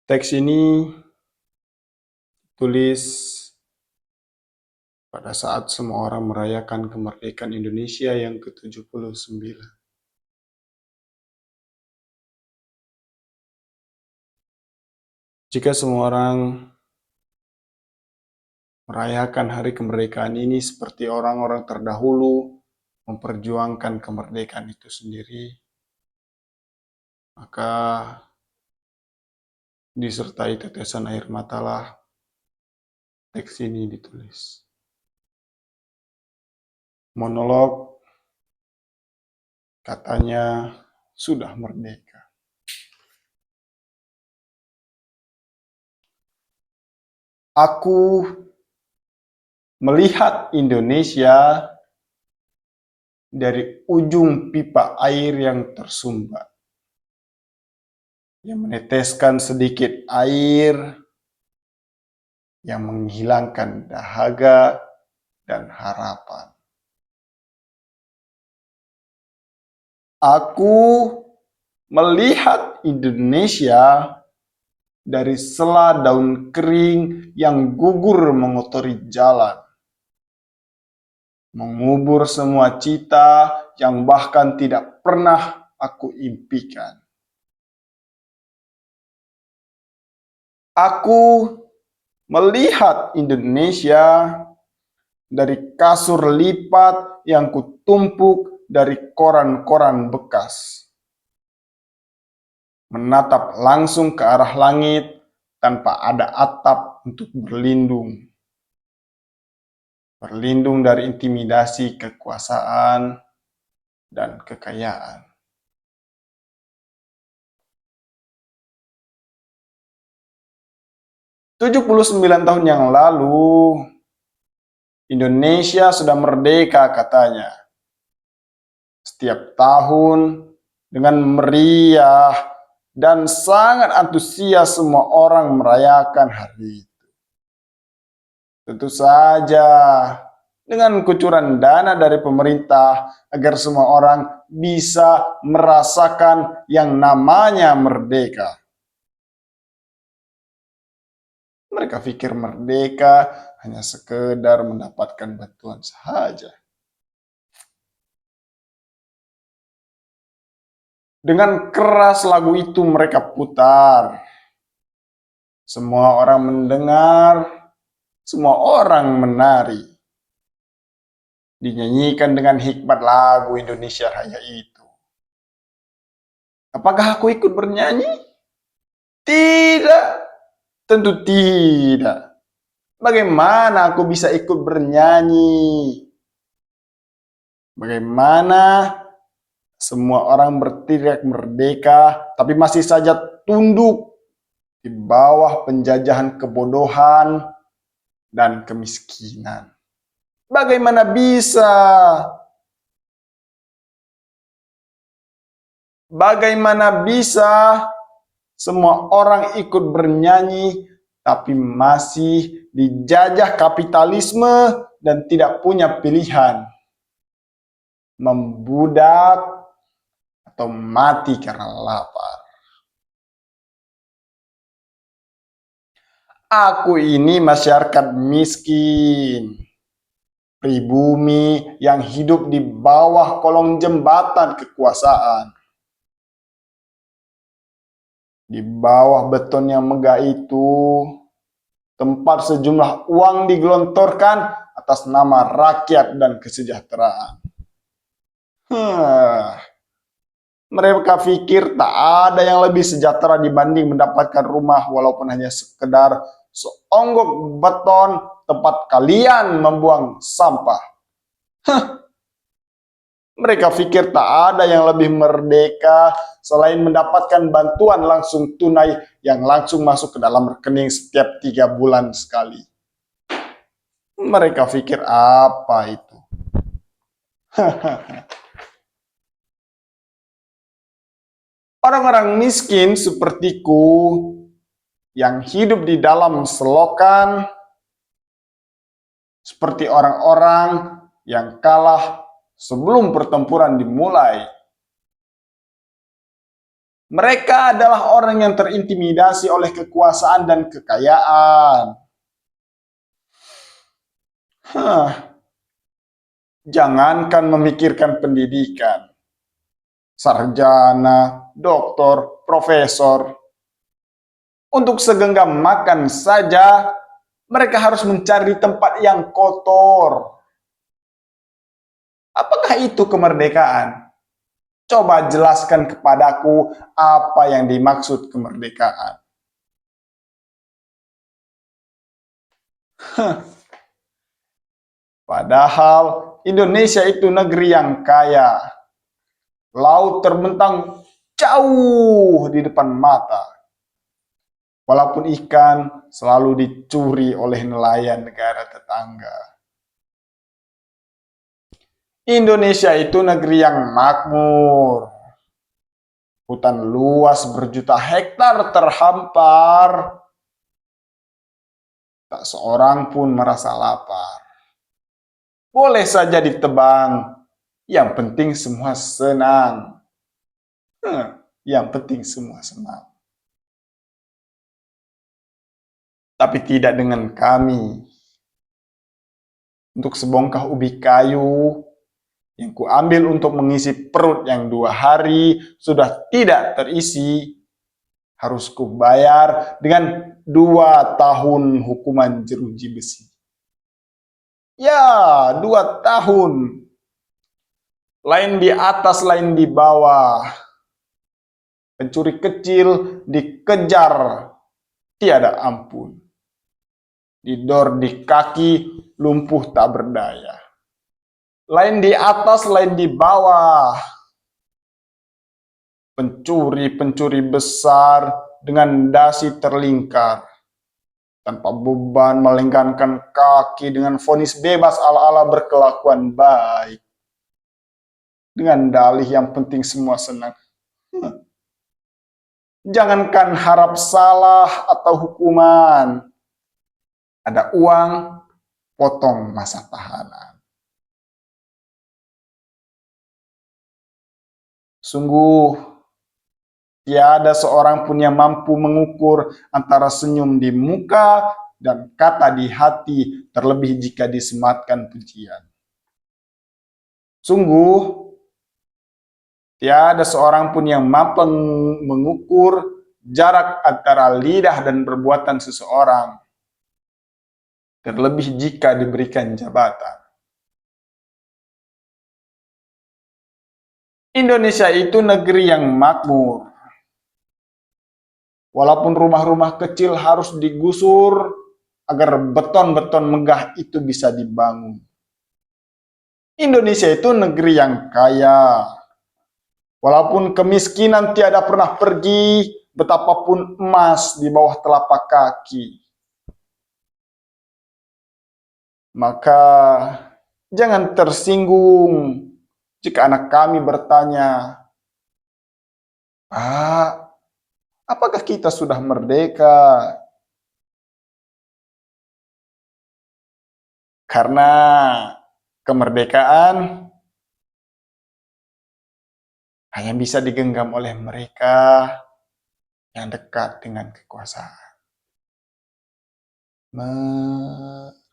Teks ini tulis pada saat semua orang merayakan kemerdekaan Indonesia yang ke-79. Jika semua orang merayakan hari kemerdekaan ini seperti orang-orang terdahulu memperjuangkan kemerdekaan itu sendiri, maka disertai tetesan air matalah teks ini ditulis. Monolog katanya sudah merdeka. Aku melihat Indonesia dari ujung pipa air yang tersumbat, yang meneteskan sedikit air yang menghilangkan dahaga dan harapan. Aku melihat Indonesia dari sela daun kering yang gugur mengotori jalan, mengubur semua cita yang bahkan tidak pernah aku impikan. Aku melihat Indonesia dari kasur lipat yang kutumpuk dari koran-koran bekas, menatap langsung ke arah langit tanpa ada atap untuk berlindung. Berlindung dari intimidasi kekuasaan dan kekayaan. "79 tahun yang lalu, Indonesia sudah merdeka," katanya. Setiap tahun dengan meriah dan sangat antusias semua orang merayakan hari itu. Tentu saja dengan kucuran dana dari pemerintah agar semua orang bisa merasakan yang namanya merdeka. Mereka pikir merdeka hanya sekedar mendapatkan bantuan saja. Dengan keras lagu itu mereka putar. Semua orang mendengar, semua orang menari. Dinyanyikan dengan hikmat lagu Indonesia Raya itu. Apakah aku ikut bernyanyi? Tidak, tentu tidak. Bagaimana aku bisa ikut bernyanyi? Bagaimana semua orang berteriak merdeka, tapi masih saja tunduk di bawah penjajahan kebodohan dan kemiskinan? Bagaimana bisa? Bagaimana bisa semua orang ikut bernyanyi, tapi masih dijajah kapitalisme dan tidak punya pilihan? Membudak atau mati karena lapar. Aku ini masyarakat miskin, pribumi yang hidup di bawah kolong jembatan kekuasaan. Di bawah beton yang megah itu, tempat sejumlah uang digelontorkan atas nama rakyat dan kesejahteraan. Mereka pikir tak ada yang lebih sejahtera dibanding mendapatkan rumah walaupun hanya sekedar seonggok beton tempat kalian membuang sampah. Mereka pikir tak ada yang lebih merdeka selain mendapatkan bantuan langsung tunai yang langsung masuk ke dalam rekening setiap 3 bulan sekali. Mereka pikir apa itu? Orang-orang miskin sepertiku yang hidup di dalam selokan seperti orang-orang yang kalah sebelum pertempuran dimulai. Mereka adalah orang yang terintimidasi oleh kekuasaan dan kekayaan. Jangankan memikirkan pendidikan, sarjana, doktor, profesor. Untuk segenggam makan saja, mereka harus mencari tempat yang kotor. Apakah itu kemerdekaan? Coba jelaskan kepadaku apa yang dimaksud kemerdekaan. Padahal Indonesia itu negeri yang kaya. Laut terbentang jauh di depan mata. Walaupun ikan selalu dicuri oleh nelayan negara tetangga. Indonesia itu negeri yang makmur. Hutan luas berjuta hektar terhampar. Tak seorang pun merasa lapar. Boleh saja ditebang, yang penting semua senang. Yang penting semua senang. Tapi tidak dengan kami. Untuk sebongkah ubi kayu yang kuambil untuk mengisi perut yang 2 hari sudah tidak terisi, harus kubayar dengan 2 tahun hukuman jeruji besi. Ya, 2 tahun. Lain di atas, lain di bawah. Pencuri kecil dikejar tiada ampun. Didor di kaki, lumpuh tak berdaya. Lain di atas, lain di bawah. Pencuri-pencuri besar dengan dasi terlingkar. Tanpa beban melenggankan kaki dengan vonis bebas ala-ala berkelakuan baik. Dengan dalih yang penting semua senang. Jangankan harap salah atau hukuman. Ada uang, potong masa tahanan. Sungguh, tiada seorang pun yang mampu mengukur antara senyum di muka dan kata di hati, terlebih jika disematkan pujian. Sungguh, tiada seorang pun yang mampu mengukur jarak antara lidah dan perbuatan seseorang, terlebih jika diberikan jabatan. Indonesia itu negeri yang makmur. Walaupun rumah-rumah kecil harus digusur agar beton-beton megah itu bisa dibangun. Indonesia itu negeri yang kaya. Walaupun kemiskinan tiada pernah pergi, betapapun emas di bawah telapak kaki. Maka jangan tersinggung jika anak kami bertanya, "Pak, apakah kita sudah merdeka?" Karena kemerdekaan hanya bisa digenggam oleh mereka yang dekat dengan kekuasaan. Merdeka.